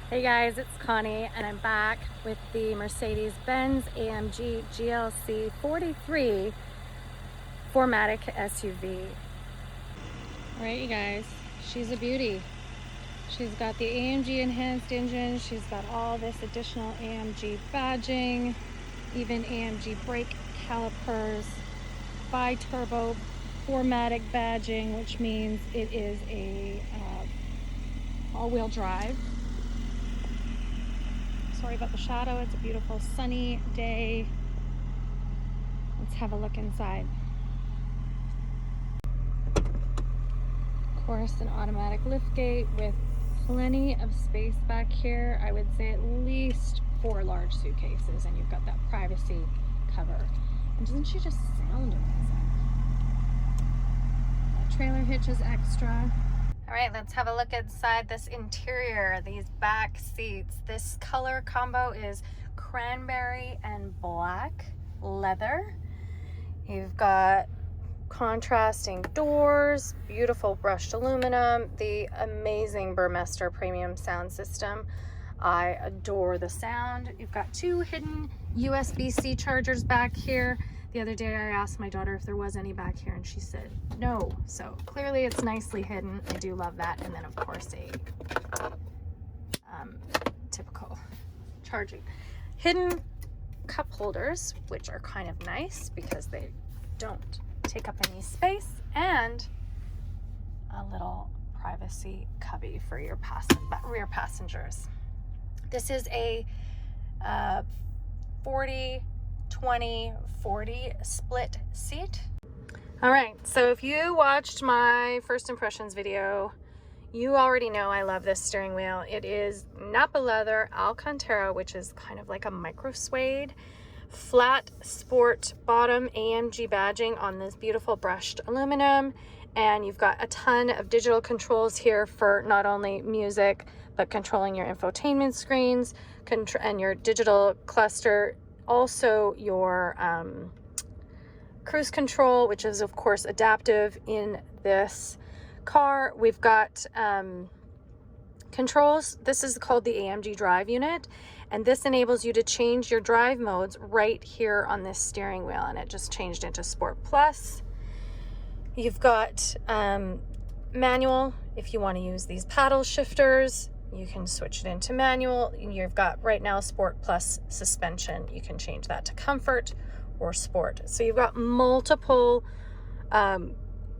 Hey guys, it's Connie and I'm back with the Mercedes-Benz AMG GLC 43 4MATIC SUV. Alright you guys, she's a beauty. She's got the AMG enhanced engine, she's got all this additional AMG badging, even AMG brake calipers, bi-turbo 4MATIC badging, which means it is a all-wheel drive. Sorry about the shadow, it's a beautiful sunny day. Let's have a look inside. Of course, an automatic liftgate with plenty of space back here. I would say at least 4 large suitcases, and you've got that privacy cover. And doesn't she just sound amazing? That trailer hitch is extra. All right, let's have a look inside this interior, these back seats. This color combo is cranberry and black leather. You've got contrasting doors, beautiful brushed aluminum, the amazing Burmester premium sound system. I adore the sound. You've got 2 hidden USB-C chargers back here. The other day I asked my daughter if there was any back here and she said no. So clearly it's nicely hidden. I do love that. And then of course a typical charging. Hidden cup holders, which are kind of nice because they don't take up any space, and a little privacy cubby for your rear passengers. This is a 40-20-40 split seat. All right, so if you watched my first impressions video, you already know I love this steering wheel. It is Napa leather Alcantara, which is kind of like a micro suede, flat sport bottom, AMG badging on this beautiful brushed aluminum. And you've got a ton of digital controls here for not only music, but controlling your infotainment screens and your digital cluster. Also your cruise control, which is of course adaptive in this car. We've got controls. This is called the AMG drive unit, and this enables you to change your drive modes right here on this steering wheel, and it just changed into Sport Plus. You've got manual. If you want to use these paddle shifters, you can switch it into manual. You've got right now Sport Plus suspension. You can change that to comfort or sport. So you've got multiple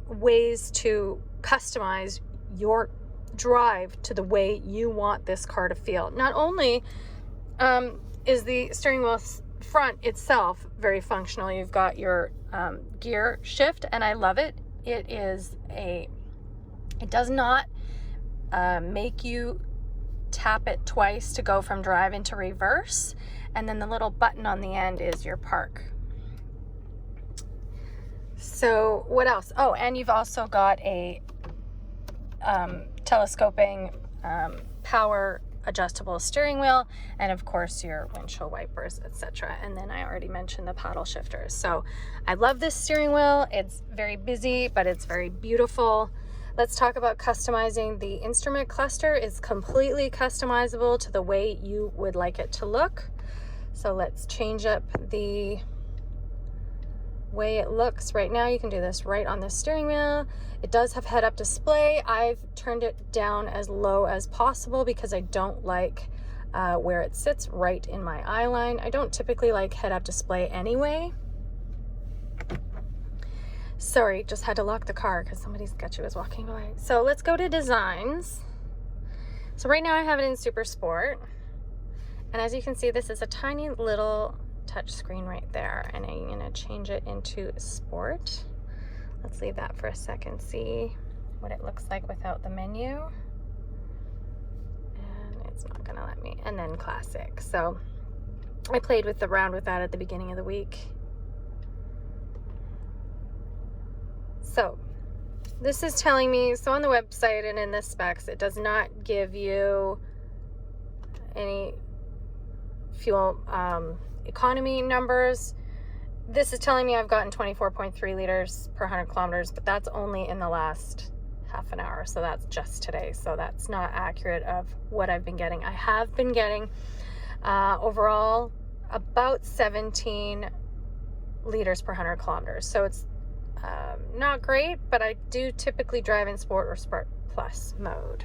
ways to customize your drive to the way you want this car to feel. Not only is the steering wheel front itself very functional, you've got your gear shift, and I love it. It does not make you tap it twice to go from drive into reverse, and then the little button on the end is your park. So what else? Oh, and you've also got a telescoping power adjustable steering wheel, and of course your windshield wipers, etc. And then I already mentioned the paddle shifters. So I love this steering wheel. It's very busy, but it's very beautiful. Let's talk about customizing. The instrument cluster is completely customizable to the way you would like it to look. So let's change up the way it looks. Right now you can do this right on the steering wheel. It does have head-up display. I've turned it down as low as possible because I don't like where it sits right in my eye line. I don't typically like head-up display anyway. Sorry, just had to lock the car because somebody sketchy was walking by. So let's go to designs. So right now I have it in Super Sport, and as you can see, this is a tiny little touch screen right there, and I'm gonna change it into Sport. Let's leave that for a second, see what it looks like without the menu. And it's not gonna let me. And then Classic. So I played around with that at the beginning of the week. So this is telling me, so on the website and in the specs, it does not give you any fuel economy numbers. This is telling me I've gotten 24.3 liters per 100 kilometers, but that's only in the last half an hour. So that's just today. So that's not accurate of what I've been getting. I have been getting overall about 17 liters per 100 kilometers. So it's not great, but I do typically drive in Sport or Sport Plus mode.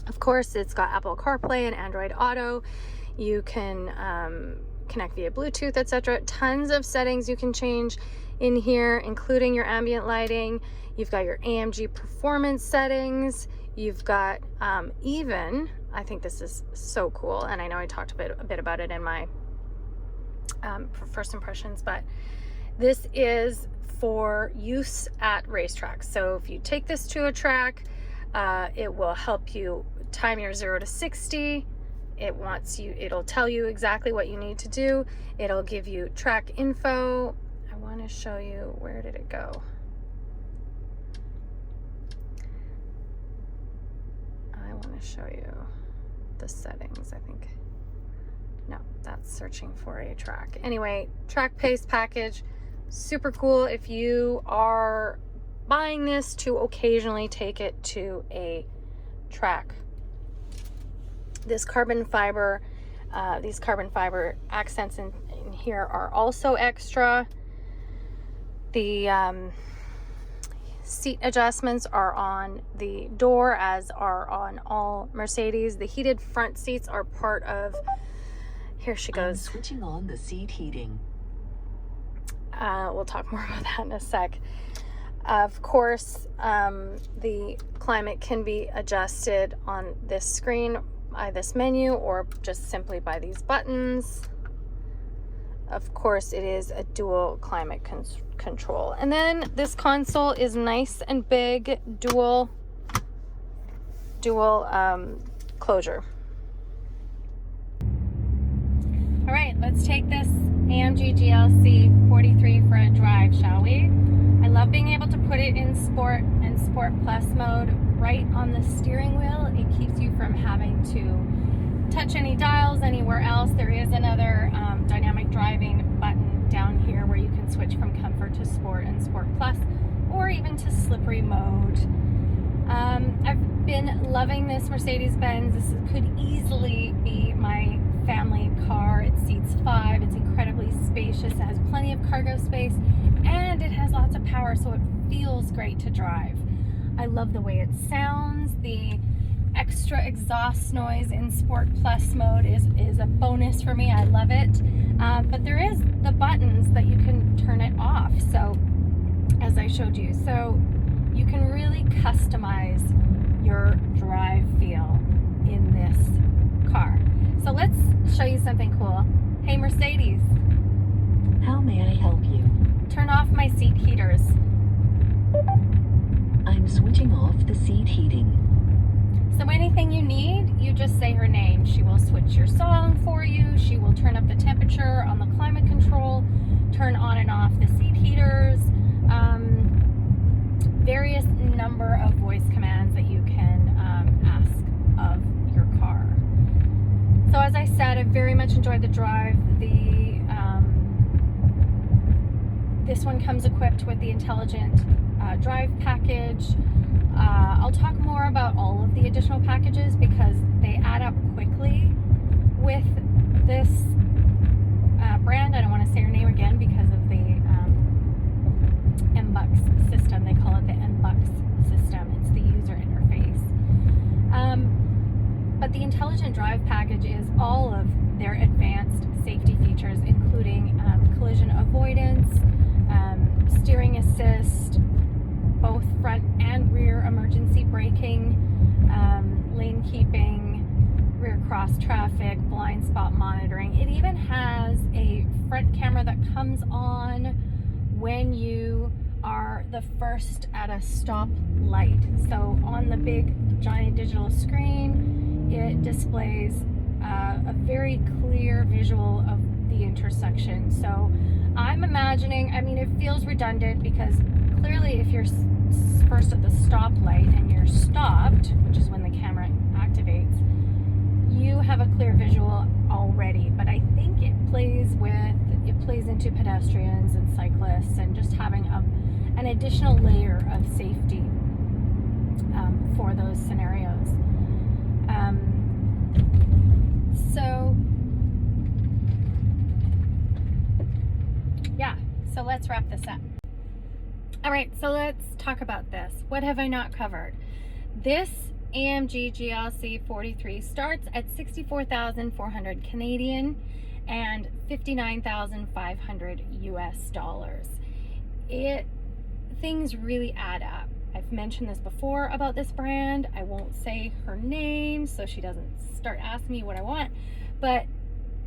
Of course, it's got Apple CarPlay and Android Auto. You can connect via Bluetooth, etc. Tons of settings you can change in here, including your ambient lighting. You've got your AMG performance settings. You've got even, I think this is so cool, and I know I talked a bit about it in my first impressions, but this is for use at racetracks. So if you take this to a track, it will help you time your 0 to 60. It'll tell you exactly what you need to do. It'll give you track info. I want to show you, where did it go? I want to show you the settings, I think. No, that's searching for a track. Anyway, track pace package, super cool if you are buying this to occasionally take it to a track. This carbon fiber, these carbon fiber accents in here are also extra. The seat adjustments are on the door, as are on all Mercedes. The heated front seats are part of, here she goes. I'm switching on the seat heating. We'll talk more about that in a sec. Of course, the climate can be adjusted on this screen by this menu, or just simply by these buttons. Of course, it is a dual climate control. And then this console is nice and big, dual closure. All right, let's take this AMG GLC 43 for a drive, shall we? I love being able to put it in Sport and Sport Plus mode right on the steering wheel. It keeps you from having to touch any dials anywhere else. There is another dynamic driving button down here where you can switch from Comfort to Sport and Sport Plus, or even to slippery mode. I've been loving this Mercedes-Benz. This could easily be my family car. It seats 5. It's incredibly spacious. It has plenty of cargo space, and it has lots of power, so it feels great to drive. I love the way it sounds. The extra exhaust noise in Sport Plus mode is a bonus for me. I love it. But there is the buttons that you can turn it off, so as I showed you. So you can really customize your drive feel in this car. So let's show you something cool. Hey Mercedes. How may I help you? Turn off my seat heaters. I'm switching off the seat heating. So anything you need, you just say her name. She will switch your song for you. She will turn up the temperature on the climate control, turn on and off the seat heaters, various number of voice commands that you can ask of your car. So as I said, I very much enjoyed the drive. This one comes equipped with the intelligent drive package. I'll talk more about all of the additional packages because they add up quickly with this brand. I don't want to say her name again because of the MBUX system. They call it the MBUX system. It's the user interface. But the intelligent drive package is all of their advanced safety features, including collision avoidance, steering assist, both front and rear emergency braking, lane keeping, rear cross traffic, blind spot monitoring. It even has a front camera that comes on when you are the first at a stop light. So on the big giant digital screen, it displays a very clear visual of the intersection. So I'm imagining, I mean, it feels redundant because clearly if you're first at the stoplight and you're stopped, which is when the camera activates, you have a clear visual already. But I think it plays into pedestrians and cyclists and just having an additional layer of safety. for those scenarios. So yeah, so let's wrap this up. All right, so let's talk about this. What have I not covered? This AMG GLC 43 starts at 64,400 Canadian and 59,500 US dollars. Things really add up. I've mentioned this before about this brand. I won't say her name so she doesn't start asking me what I want, but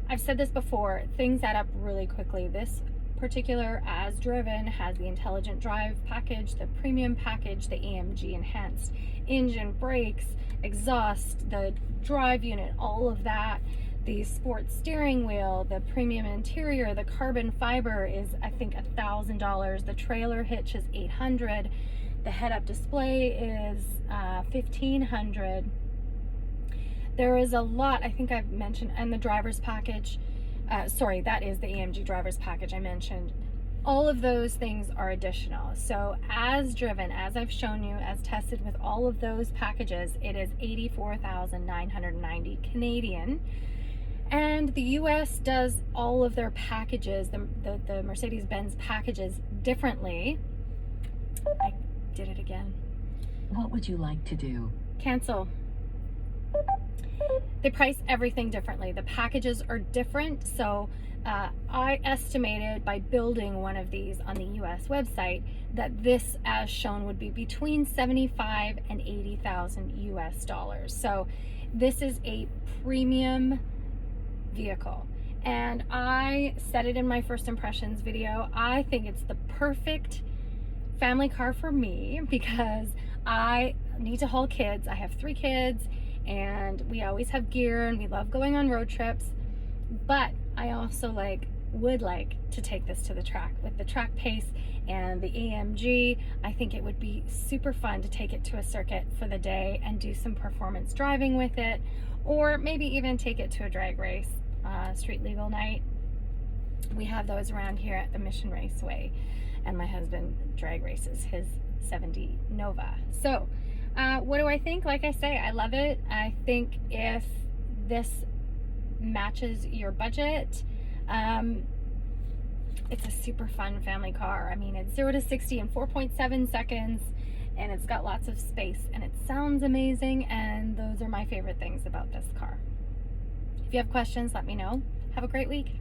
I've said this before, things add up really quickly. This particular as driven has the intelligent drive package, the premium package, the AMG enhanced engine, brakes, exhaust, the drive unit, all of that, the sports steering wheel, the premium interior, the carbon fiber is I think $1,000, the trailer hitch is $800, the head-up display is $1,500. There is a lot, I think I've mentioned, and the driver's package, sorry, that is the AMG driver's package I mentioned. All of those things are additional. So as driven, as I've shown you, as tested with all of those packages, it is 84,990 Canadian. And the US does all of their packages, the Mercedes-Benz packages differently. I did it again. What would you like to do? Cancel. They price everything differently. The packages are different. So I estimated by building one of these on the US website that this, as shown, would be between 75 and 80,000 US dollars. So this is a premium vehicle. And I said it in my first impressions video. I think it's the perfect family car for me because I need to haul kids. I have 3 kids and we always have gear and we love going on road trips, but I also would like to take this to the track. With the track pace and the AMG, I think it would be super fun to take it to a circuit for the day and do some performance driving with it, or maybe even take it to a drag race, street legal night. We have those around here at the Mission Raceway, and my husband drag races his 70 Nova. So what do I think? Like I say, I love it. I think if this matches your budget, it's a super fun family car. I mean, it's 0 to 60 in 4.7 seconds, and it's got lots of space, and it sounds amazing, and those are my favorite things about this car. If you have questions, let me know. Have a great week.